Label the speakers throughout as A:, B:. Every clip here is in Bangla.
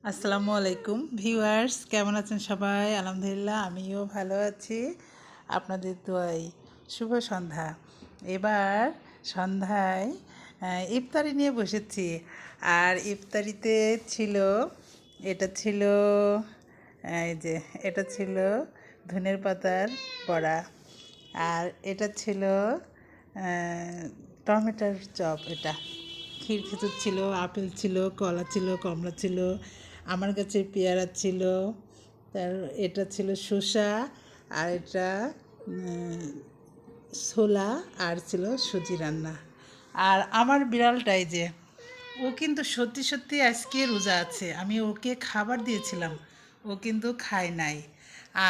A: আসসালামু আলাইকুম ভিউয়ার্স, কেমন আছেন সবাই? আলহামদুলিল্লাহ, আমিও ভালো আছি আপনাদের দোয়ায়। শুভ সন্ধ্যা। এবার সন্ধ্যায় ইফতারি নিয়ে বসেছি। আর ইফতারিতে ছিল, এটা ছিল এই যে এটা ছিল ধনের পাতার বড়া। আর এটা ছিল টমেটোর চপ। এটা ক্ষীর খেজুর ছিল, আপেল ছিল, কলা ছিল, কমলা ছিল, আমার কাছে পেয়ারা ছিল। তার এটা ছিল শসা, আর এটা ছোলা, আর ছিল সুজি রান্না। আর আমার বিড়ালটাই যে ও কিন্তু সত্যি সত্যি আজকে রোজা আছে। আমি ওকে খাবার দিয়েছিলাম, ও কিন্তু খায় নাই।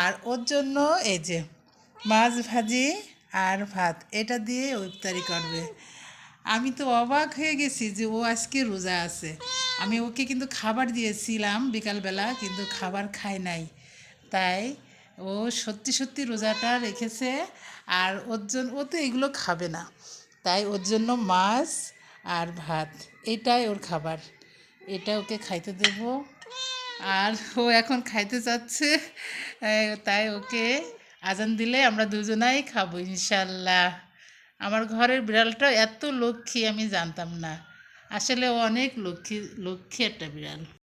A: আর ওর জন্য এই যে মাছ ভাজি আর ভাত এটা দিয়ে ও ইফতারি করবে। আমি তো অবাক হয়ে গেছি যে ও আজকে রোজা আছে। আমি ওকে কিন্তু খাবার দিয়েছিলাম বিকালবেলা, কিন্তু খাবার খায় নাই। তাই ও সত্যি সত্যি রোজাটা রেখেছে। আর ওর জন্য ও তো এগুলো খাবে না, তাই ওর জন্য মাছ আর ভাত এটাই ওর খাবার। এটা ওকে খাইতে দেব। আর ও এখন খাইতে চাচ্ছে, তাই ওকে আজান দিলে আমরা দুজনাই খাবো ইনশাল্লাহ। আমার ঘরের বিড়ালটা এত লক্ষ্মী আমি জানতাম না। আসলে ও অনেক লক্ষ্মী লক্ষ্মী একটা বিড়াল।